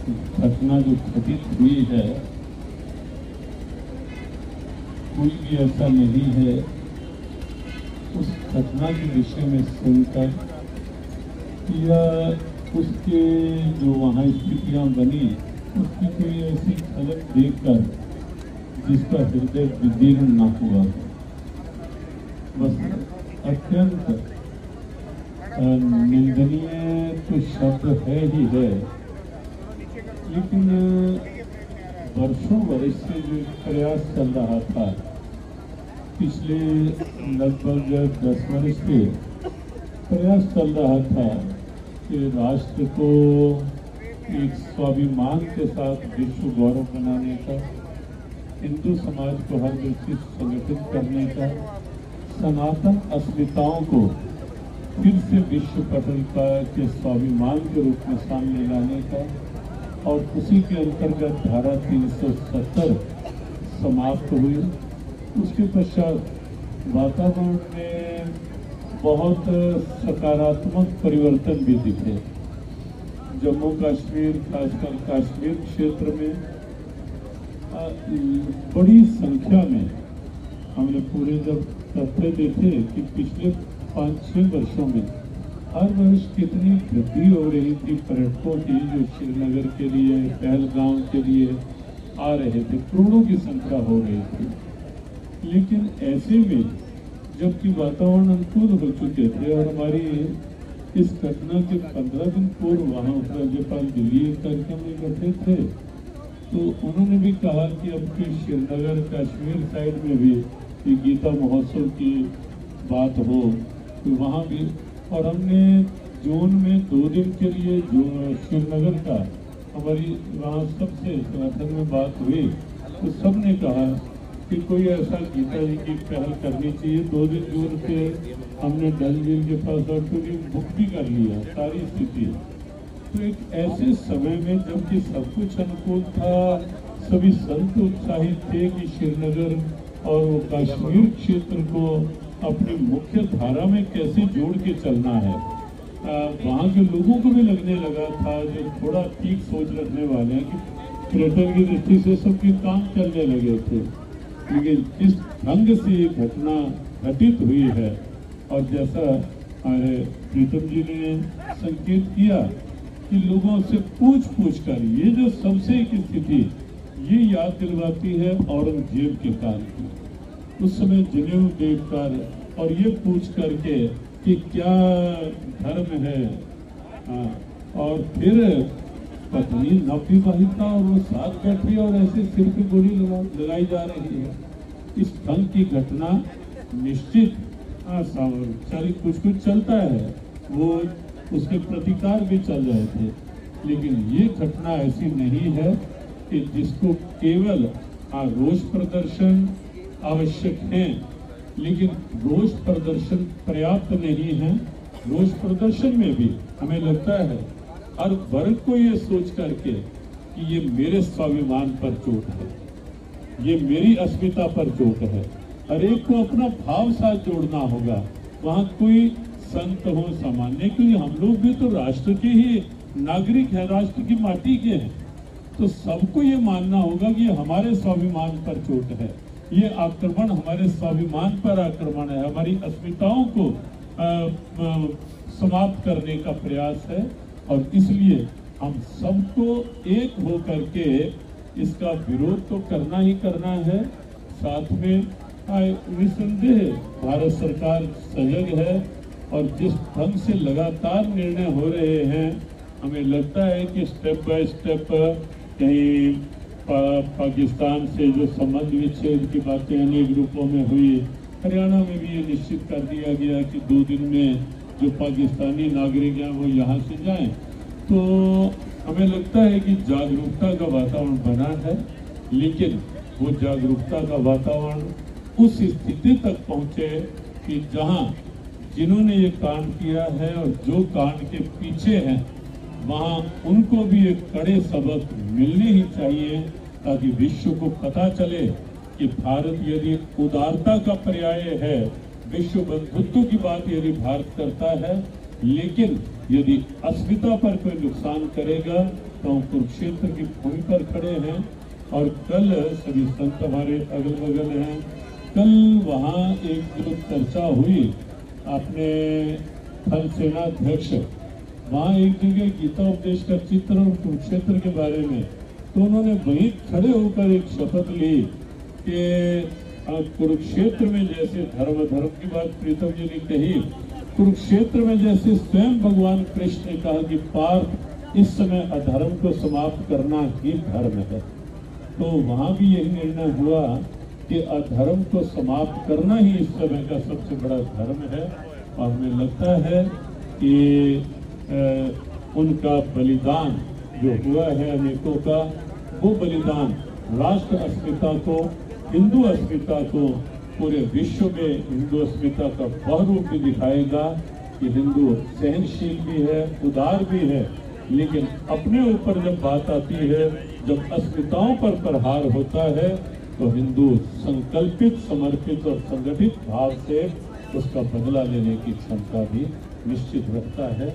घटना जो घटित हुई है, कोई भी ऐसा नहीं है उस घटना के विषय में सुनकर या उसके जो वहाँ स्थितियाँ बनी उसकी कोई ऐसी झलक देखकर जिसका हृदय विदीर्ण न हुआ। बस अत्यंत निंदनीय तो शब्द है ही है, लेकिन वर्षों वर्ष से जो प्रयास चल रहा था, पिछले लगभग 10 वर्ष से प्रयास चल रहा था कि राष्ट्र को एक स्वाभिमान के साथ विश्व गौरव बनाने का, हिंदू समाज को हर दृष्टि से संगठित करने का, सनातन अस्मिताओं को फिर से विश्व पटल के स्वाभिमान के रूप में सामने लाने का, और उसी के अंतर्गत धारा 370 समाप्त हुई। उसके पश्चात वातावरण में बहुत सकारात्मक परिवर्तन भी दिखे। जम्मू कश्मीर, खासकर कश्मीर क्षेत्र में बड़ी संख्या में हमने पूरे जब तथ्य देखे कि पिछले 5-6 वर्षों में हर वर्ष कितनी वृद्धि हो रही थी पर्यटकों की, जो श्रीनगर के लिए, पहलगाम के लिए आ रहे थे, करोड़ों की संख्या हो रही थी। लेकिन ऐसे में जबकि वातावरण अनुकूल हो चुके थे और हमारी इस घटना के 15 दिन पूर्व वहाँ उपराज्यपाल दिल्ली एक कार्यक्रम में बैठे थे, तो उन्होंने भी कहा कि अब कि श्रीनगर कश्मीर साइड में भी गीता महोत्सव की बात हो तो वहाँ भी, और हमने जून में 2 दिन के लिए जो श्रीनगर का हमारी वहाँ सबसे संगठन में बात हुई तो सबने कहा कि कोई ऐसा गीता जी की पहल करनी चाहिए। 2 दिन जून से हमने डल झील के पास और पूरी बुक भी कर लिया सारी स्थिति। तो एक ऐसे समय में जबकि सब कुछ अनुकूल था, सभी संत उत्साहित थे कि श्रीनगर और वो कश्मीर क्षेत्र को अपनी मुख्य धारा में कैसे जोड़ के चलना है। वहाँ के लोगों को भी लगने लगा था, जो थोड़ा ठीक सोच रखने वाले हैं, कि पर्यटन की दृष्टि से सबके काम चलने लगे थे। लेकिन जिस ढंग से ये घटना घटित हुई है, और जैसा हमारे प्रीतम जी ने संकेत किया कि लोगों से पूछ कर ये जो सबसे एक स्थिति ये याद दिलवाती है औरंगजेब के काल की। उस समय जनेऊ देवकर और ये पूछ करके कि क्या धर्म है, और फिर पत्नी नवविवाहित था और वो साथ बैठी और ऐसे सिर पे गोली लगाई जा रही है। इस ढंग की घटना निश्चित कुछ चलता है, वो उसके प्रतिकार भी चल रहे थे, लेकिन ये घटना ऐसी नहीं है कि जिसको केवल रोष प्रदर्शन आवश्यक है, लेकिन रोष प्रदर्शन पर्याप्त नहीं है। रोष प्रदर्शन में भी हमें लगता है हर वर्ग को ये सोच करके कि ये मेरे स्वाभिमान पर चोट है, ये मेरी अस्मिता पर चोट है, हर एक को अपना भाव साथ जोड़ना होगा। वहाँ कोई संत हो सामान्य, क्योंकि हम लोग भी तो राष्ट्र के ही नागरिक हैं, राष्ट्र की माटी के हैं, तो सबको ये मानना होगा कि हमारे स्वाभिमान पर चोट है, ये आक्रमण हमारे स्वाभिमान पर आक्रमण है, हमारी अस्मिताओं को समाप्त करने का प्रयास है। और इसलिए हम सबको एक हो करके इसका विरोध तो करना ही करना है। साथ में निसंदेह भारत सरकार सजग है, और जिस ढंग से लगातार निर्णय हो रहे हैं, हमें लगता है कि स्टेप बाय स्टेप कहीं पाकिस्तान से जो संबंध विच्छेद की बातें अनेक रूपों में हुई, हरियाणा में भी ये निश्चित कर दिया गया कि 2 दिन में जो पाकिस्तानी नागरिक हैं वो यहाँ से जाएं। तो हमें लगता है कि जागरूकता का वातावरण बना है, लेकिन वो जागरूकता का वातावरण उस स्थिति तक पहुँचे कि जहाँ जिन्होंने ये कांड किया है और जो कांड के पीछे हैं, वहाँ उनको भी एक कड़े सबक मिलने ही चाहिए, ताकि विश्व को पता चले कि भारत यदि उदारता का पर्याय है, विश्व बंधुत्व की बात यदि भारत करता है, लेकिन यदि अस्मिता पर कोई नुकसान करेगा तो हम कुरुक्षेत्र की भूमि पर खड़े हैं। और कल सभी संत हमारे अगल बगल हैं, कल वहाँ एक जो चर्चा हुई अपने थल सेनाध्यक्ष, वहाँ एक जगह गीता उपदेश का चित्र और कुरुक्षेत्र के बारे में, तो उन्होंने वहीं खड़े होकर एक शपथ ली कि कुरुक्षेत्र में जैसे धर्म की बात प्रीतम जी ने कही, कुरुक्षेत्र में जैसे स्वयं भगवान कृष्ण ने कहा कि पार्थ इस समय अधर्म को समाप्त करना ही धर्म है, तो वहां भी यही निर्णय हुआ कि अधर्म को समाप्त करना ही इस समय का सबसे बड़ा धर्म है। और हमें लगता है कि उनका बलिदान जो हुआ है अनेकों का, वो बलिदान राष्ट्र अस्मिता को, हिंदू अस्मिता को, पूरे विश्व में हिंदू अस्मिता का वह रूप भी दिखाएगा कि हिंदू सहनशील भी है, उदार भी है, लेकिन अपने ऊपर जब बात आती है, जब अस्मिताओं पर प्रहार होता है, तो हिंदू संकल्पित, समर्पित और संगठित भाव से उसका बदला लेने की क्षमता भी निश्चित रखता है।